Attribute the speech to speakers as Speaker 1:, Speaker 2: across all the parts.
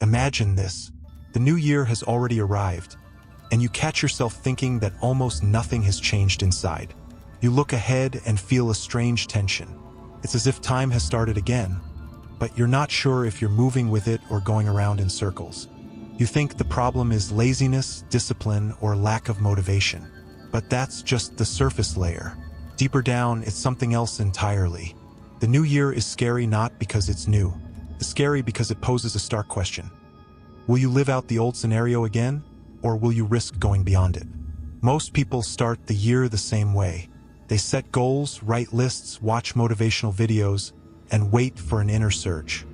Speaker 1: Imagine this. The new year has already arrived, and you catch yourself thinking that almost nothing has changed inside. You look ahead and feel a strange tension. It's as if time has started again, but you're not sure if you're moving with it or going around in circles. You think the problem is laziness, discipline, or lack of motivation. But that's just the surface layer. Deeper down, it's something else entirely. The new year is scary not because it's new. It's scary because it poses a stark question. Will you live out the old scenario again, or will you risk going beyond it? Most people start the year the same way. They set goals, write lists, watch motivational videos, and wait for an inner surge.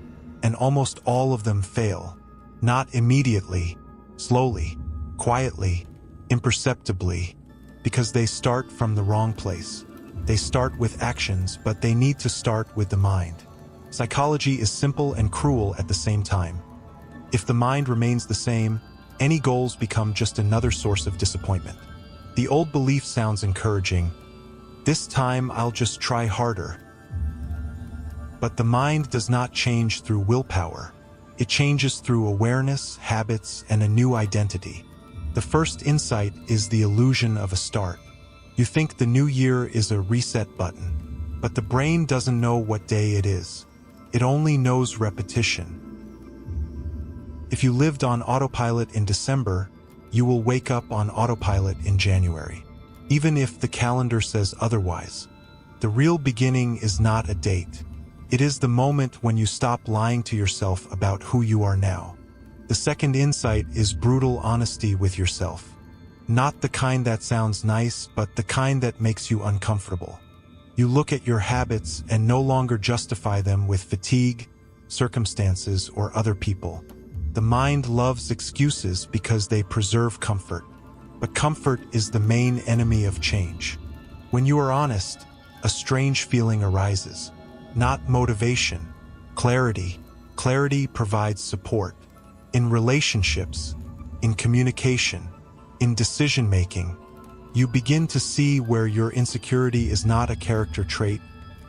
Speaker 1: And almost all of them fail. Not immediately, slowly, quietly, imperceptibly, because they start from the wrong place. They start with actions, but they need to start with the mind. Psychology is simple and cruel at the same time. If the mind remains the same, any goals become just another source of disappointment. The old belief sounds encouraging. This time I'll just try harder. But the mind does not change through willpower. It changes through awareness, habits, and a new identity. The first insight is the illusion of a start. You think the new year is a reset button, but the brain doesn't know what day it is. It only knows repetition. If you lived on autopilot in December, you will wake up on autopilot in January, even if the calendar says otherwise. The real beginning is not a date. It is the moment when you stop lying to yourself about who you are now. The second insight is brutal honesty with yourself. Not the kind that sounds nice, but the kind that makes you uncomfortable. You look at your habits and no longer justify them with fatigue, circumstances, or other people. The mind loves excuses because they preserve comfort. But comfort is the main enemy of change. When you are honest, a strange feeling arises. Not motivation, clarity. Clarity provides support. In relationships, in communication, in decision-making, you begin to see where your insecurity is not a character trait,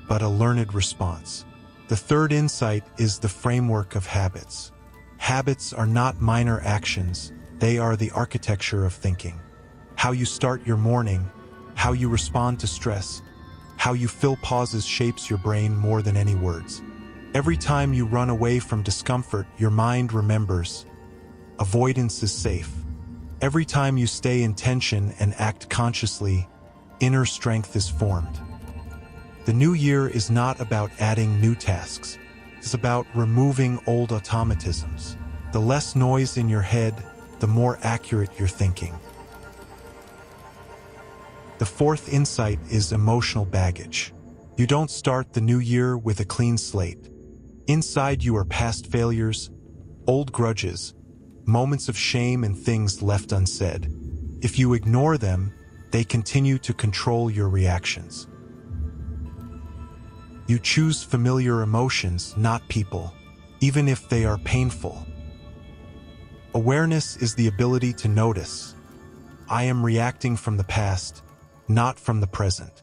Speaker 1: but a learned response. The third insight is the framework of habits. Habits are not minor actions, they are the architecture of thinking. How you start your morning, how you respond to stress, how you fill pauses shapes your brain more than any words. Every time you run away from discomfort, your mind remembers. Avoidance is safe. Every time you stay in tension and act consciously, inner strength is formed. The new year is not about adding new tasks. It's about removing old automatisms. The less noise in your head, the more accurate your thinking. The fourth insight is emotional baggage. You don't start the new year with a clean slate. Inside you are past failures, old grudges, moments of shame and things left unsaid. If you ignore them, they continue to control your reactions. You choose familiar emotions, not people, even if they are painful. Awareness is the ability to notice. I am reacting from the past, not from the present.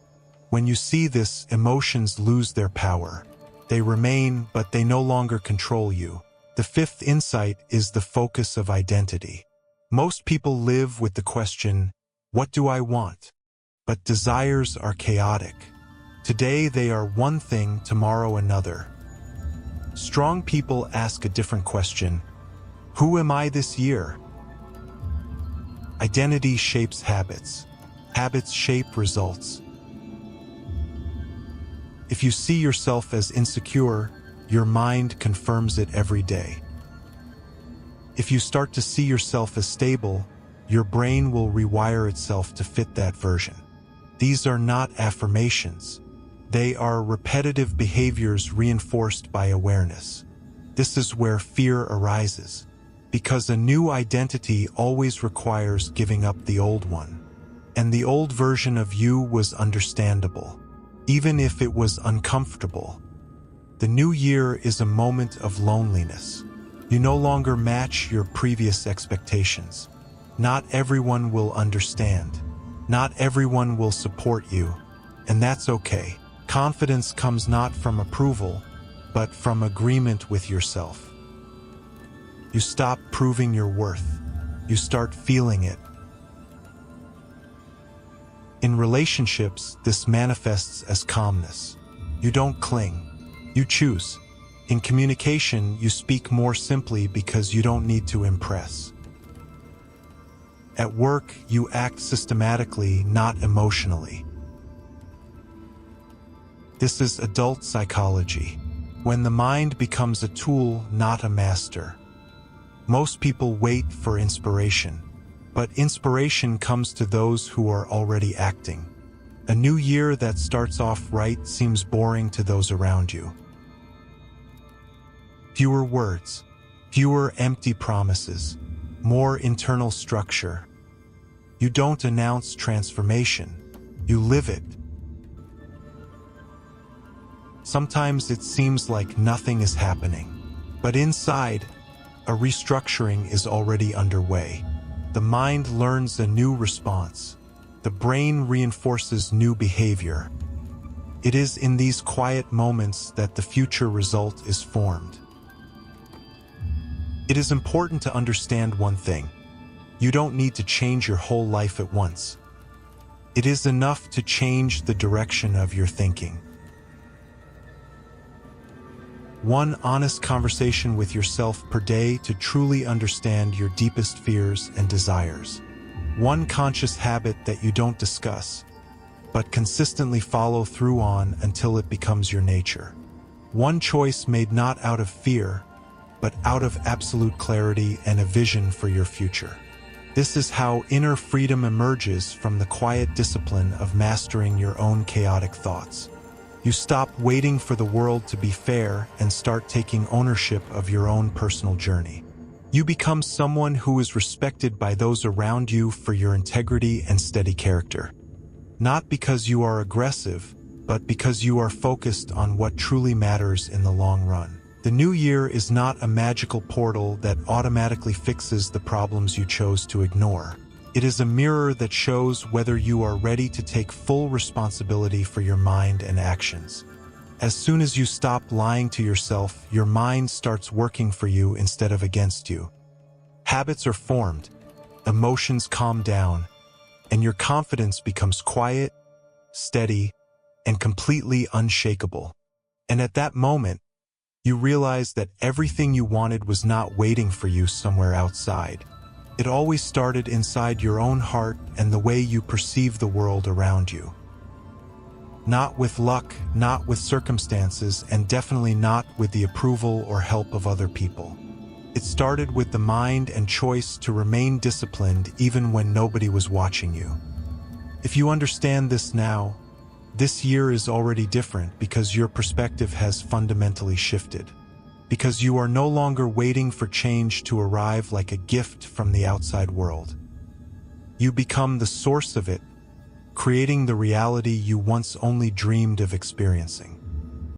Speaker 1: When you see this, emotions lose their power. They remain, but they no longer control you. The fifth insight is the focus of identity. Most people live with the question, what do I want? But desires are chaotic. Today they are one thing, tomorrow another. Strong people ask a different question. Who am I this year? Identity shapes habits. Habits shape results. If you see yourself as insecure, your mind confirms it every day. If you start to see yourself as stable, your brain will rewire itself to fit that version. These are not affirmations. They are repetitive behaviors reinforced by awareness. This is where fear arises, because a new identity always requires giving up the old one. And the old version of you was understandable, even if it was uncomfortable. The new year is a moment of loneliness. You no longer match your previous expectations. Not everyone will understand. Not everyone will support you. And that's okay. Confidence comes not from approval, but from agreement with yourself. You stop proving your worth. You start feeling it. In relationships, this manifests as calmness. You don't cling. You choose. In communication, you speak more simply because you don't need to impress. At work, you act systematically, not emotionally. This is adult psychology, when the mind becomes a tool, not a master. Most people wait for inspiration, but inspiration comes to those who are already acting. A new year that starts off right seems boring to those around you. Fewer words, fewer empty promises, more internal structure. You don't announce transformation, you live it. Sometimes it seems like nothing is happening, but inside, a restructuring is already underway. The mind learns a new response. The brain reinforces new behavior. It is in these quiet moments that the future result is formed. It is important to understand one thing. You don't need to change your whole life at once. It is enough to change the direction of your thinking. One honest conversation with yourself per day to truly understand your deepest fears and desires. One conscious habit that you don't discuss, but consistently follow through on until it becomes your nature. One choice made not out of fear, but out of absolute clarity and a vision for your future. This is how inner freedom emerges from the quiet discipline of mastering your own chaotic thoughts. You stop waiting for the world to be fair and start taking ownership of your own personal journey. You become someone who is respected by those around you for your integrity and steady character. Not because you are aggressive, but because you are focused on what truly matters in the long run. The new year is not a magical portal that automatically fixes the problems you chose to ignore. It is a mirror that shows whether you are ready to take full responsibility for your mind and actions. As soon as you stop lying to yourself, your mind starts working for you instead of against you. Habits are formed, emotions calm down, and your confidence becomes quiet, steady, and completely unshakable. And at that moment, you realize that everything you wanted was not waiting for you somewhere outside. It always started inside your own heart and the way you perceive the world around you. Not with luck, not with circumstances, and definitely not with the approval or help of other people. It started with the mind and choice to remain disciplined even when nobody was watching you. If you understand this now, this year is already different because your perspective has fundamentally shifted. Because you are no longer waiting for change to arrive like a gift from the outside world. You become the source of it, creating the reality you once only dreamed of experiencing.